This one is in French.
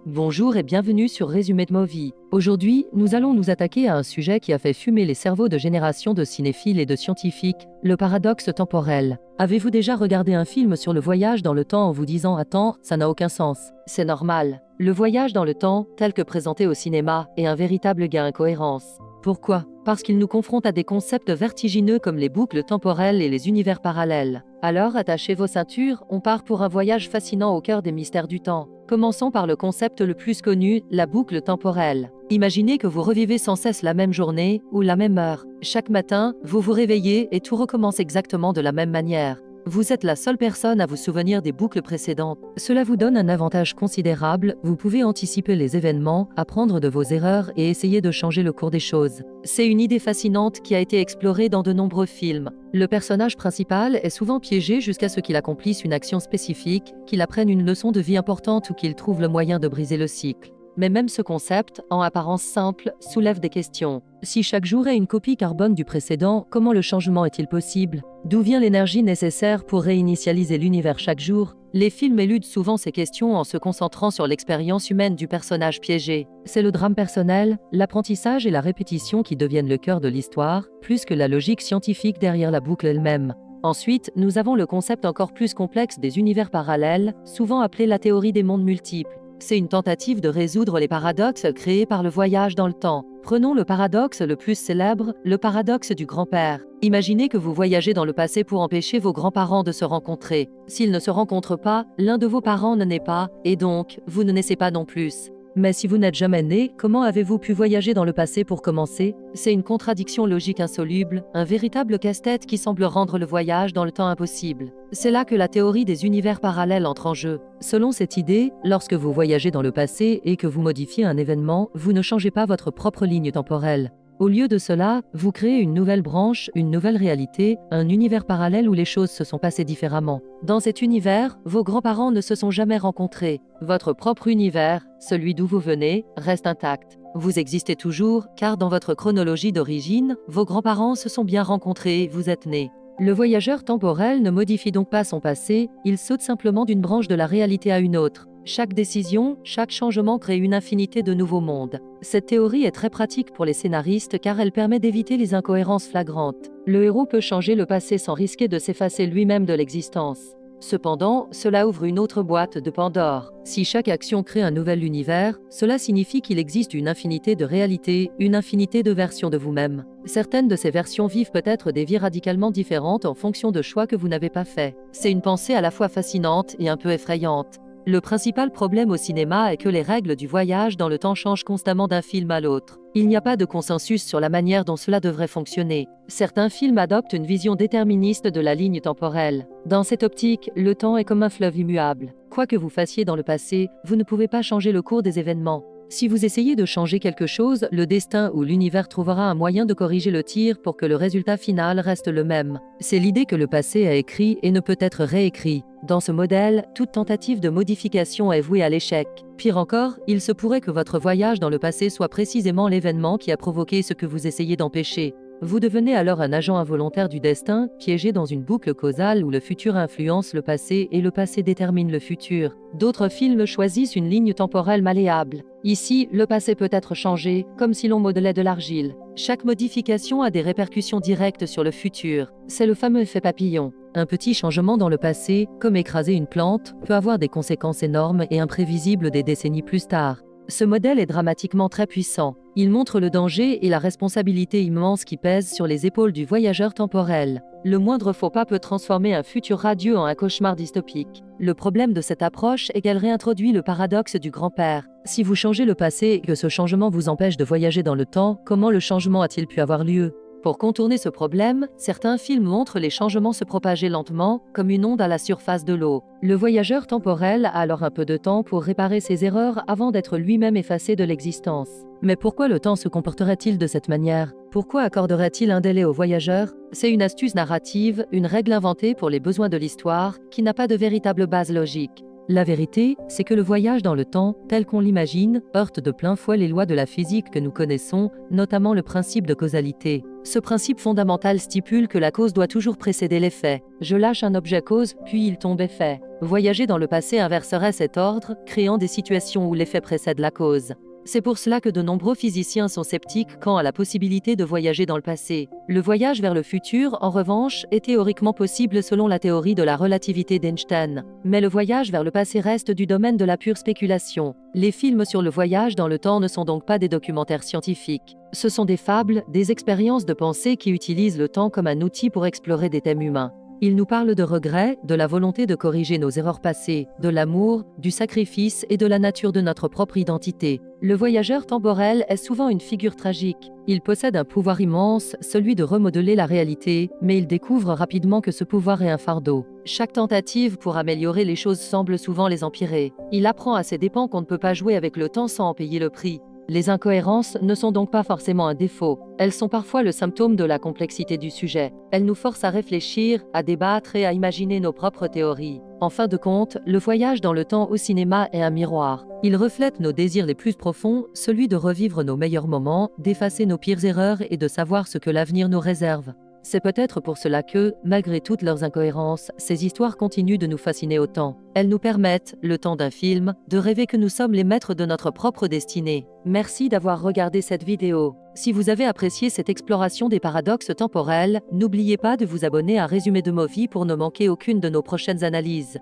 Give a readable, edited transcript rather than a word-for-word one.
Bonjour et bienvenue sur Résumé de Movie. Aujourd'hui, nous allons nous attaquer à un sujet qui a fait fumer les cerveaux de générations de cinéphiles et de scientifiques, le paradoxe temporel. Avez-vous déjà regardé un film sur le voyage dans le temps en vous disant « Attends, ça n'a aucun sens ». C'est normal. Le voyage dans le temps, tel que présenté au cinéma, est un véritable gain d'incohérence. Pourquoi ? Parce qu'il nous confronte à des concepts vertigineux comme les boucles temporelles et les univers parallèles. Alors, attachez vos ceintures, on part pour un voyage fascinant au cœur des mystères du temps. Commençons par le concept le plus connu, la boucle temporelle. Imaginez que vous revivez sans cesse la même journée ou la même heure. Chaque matin, vous vous réveillez et tout recommence exactement de la même manière. Vous êtes la seule personne à vous souvenir des boucles précédentes. Cela vous donne un avantage considérable, vous pouvez anticiper les événements, apprendre de vos erreurs et essayer de changer le cours des choses. C'est une idée fascinante qui a été explorée dans de nombreux films. Le personnage principal est souvent piégé jusqu'à ce qu'il accomplisse une action spécifique, qu'il apprenne une leçon de vie importante ou qu'il trouve le moyen de briser le cycle. Mais même ce concept, en apparence simple, soulève des questions. Si chaque jour est une copie carbone du précédent, comment le changement est-il possible ? D'où vient l'énergie nécessaire pour réinitialiser l'univers chaque jour ? Les films éludent souvent ces questions en se concentrant sur l'expérience humaine du personnage piégé. C'est le drame personnel, l'apprentissage et la répétition qui deviennent le cœur de l'histoire, plus que la logique scientifique derrière la boucle elle-même. Ensuite, nous avons le concept encore plus complexe des univers parallèles, souvent appelé la théorie des mondes multiples. C'est une tentative de résoudre les paradoxes créés par le voyage dans le temps. Prenons le paradoxe le plus célèbre, le paradoxe du grand-père. Imaginez que vous voyagez dans le passé pour empêcher vos grands-parents de se rencontrer. S'ils ne se rencontrent pas, l'un de vos parents ne naît pas, et donc, vous ne naissez pas non plus. Mais si vous n'êtes jamais né, comment avez-vous pu voyager dans le passé pour commencer ? C'est une contradiction logique insoluble, un véritable casse-tête qui semble rendre le voyage dans le temps impossible. C'est là que la théorie des univers parallèles entre en jeu. Selon cette idée, lorsque vous voyagez dans le passé et que vous modifiez un événement, vous ne changez pas votre propre ligne temporelle. Au lieu de cela, vous créez une nouvelle branche, une nouvelle réalité, un univers parallèle où les choses se sont passées différemment. Dans cet univers, vos grands-parents ne se sont jamais rencontrés. Votre propre univers, celui d'où vous venez, reste intact. Vous existez toujours, car dans votre chronologie d'origine, vos grands-parents se sont bien rencontrés et vous êtes nés. Le voyageur temporel ne modifie donc pas son passé, il saute simplement d'une branche de la réalité à une autre. Chaque décision, chaque changement crée une infinité de nouveaux mondes. Cette théorie est très pratique pour les scénaristes car elle permet d'éviter les incohérences flagrantes. Le héros peut changer le passé sans risquer de s'effacer lui-même de l'existence. Cependant, cela ouvre une autre boîte de Pandore. Si chaque action crée un nouvel univers, cela signifie qu'il existe une infinité de réalités, une infinité de versions de vous-même. Certaines de ces versions vivent peut-être des vies radicalement différentes en fonction de choix que vous n'avez pas faits. C'est une pensée à la fois fascinante et un peu effrayante. Le principal problème au cinéma est que les règles du voyage dans le temps changent constamment d'un film à l'autre. Il n'y a pas de consensus sur la manière dont cela devrait fonctionner. Certains films adoptent une vision déterministe de la ligne temporelle. Dans cette optique, le temps est comme un fleuve immuable. Quoi que vous fassiez dans le passé, vous ne pouvez pas changer le cours des événements. Si vous essayez de changer quelque chose, le destin ou l'univers trouvera un moyen de corriger le tir pour que le résultat final reste le même. C'est l'idée que le passé est écrit et ne peut être réécrit. Dans ce modèle, toute tentative de modification est vouée à l'échec. Pire encore, il se pourrait que votre voyage dans le passé soit précisément l'événement qui a provoqué ce que vous essayez d'empêcher. Vous devenez alors un agent involontaire du destin, piégé dans une boucle causale où le futur influence le passé et le passé détermine le futur. D'autres films choisissent une ligne temporelle malléable. Ici, le passé peut être changé, comme si l'on modelait de l'argile. Chaque modification a des répercussions directes sur le futur. C'est le fameux effet papillon. Un petit changement dans le passé, comme écraser une plante, peut avoir des conséquences énormes et imprévisibles des décennies plus tard. Ce modèle est dramatiquement très puissant. Il montre le danger et la responsabilité immense qui pèsent sur les épaules du voyageur temporel. Le moindre faux pas peut transformer un futur radieux en un cauchemar dystopique. Le problème de cette approche est qu'elle réintroduit le paradoxe du grand-père. Si vous changez le passé et que ce changement vous empêche de voyager dans le temps, comment le changement a-t-il pu avoir lieu ? Pour contourner ce problème, certains films montrent les changements se propager lentement, comme une onde à la surface de l'eau. Le voyageur temporel a alors un peu de temps pour réparer ses erreurs avant d'être lui-même effacé de l'existence. Mais pourquoi le temps se comporterait-il de cette manière ? Pourquoi accorderait-il un délai au voyageur ? C'est une astuce narrative, une règle inventée pour les besoins de l'histoire, qui n'a pas de véritable base logique. La vérité, c'est que le voyage dans le temps, tel qu'on l'imagine, heurte de plein fouet les lois de la physique que nous connaissons, notamment le principe de causalité. Ce principe fondamental stipule que la cause doit toujours précéder l'effet. Je lâche un objet cause, puis il tombe effet. Voyager dans le passé inverserait cet ordre, créant des situations où l'effet précède la cause. C'est pour cela que de nombreux physiciens sont sceptiques quant à la possibilité de voyager dans le passé. Le voyage vers le futur, en revanche, est théoriquement possible selon la théorie de la relativité d'Einstein. Mais le voyage vers le passé reste du domaine de la pure spéculation. Les films sur le voyage dans le temps ne sont donc pas des documentaires scientifiques. Ce sont des fables, des expériences de pensée qui utilisent le temps comme un outil pour explorer des thèmes humains. Il nous parle de regrets, de la volonté de corriger nos erreurs passées, de l'amour, du sacrifice et de la nature de notre propre identité. Le voyageur temporel est souvent une figure tragique. Il possède un pouvoir immense, celui de remodeler la réalité, mais il découvre rapidement que ce pouvoir est un fardeau. Chaque tentative pour améliorer les choses semble souvent les empirer. Il apprend à ses dépens qu'on ne peut pas jouer avec le temps sans en payer le prix. Les incohérences ne sont donc pas forcément un défaut, elles sont parfois le symptôme de la complexité du sujet. Elles nous forcent à réfléchir, à débattre et à imaginer nos propres théories. En fin de compte, le voyage dans le temps au cinéma est un miroir. Il reflète nos désirs les plus profonds, celui de revivre nos meilleurs moments, d'effacer nos pires erreurs et de savoir ce que l'avenir nous réserve. C'est peut-être pour cela que, malgré toutes leurs incohérences, ces histoires continuent de nous fasciner autant. Elles nous permettent, le temps d'un film, de rêver que nous sommes les maîtres de notre propre destinée. Merci d'avoir regardé cette vidéo. Si vous avez apprécié cette exploration des paradoxes temporels, n'oubliez pas de vous abonner à Résumé de Movie pour ne manquer aucune de nos prochaines analyses.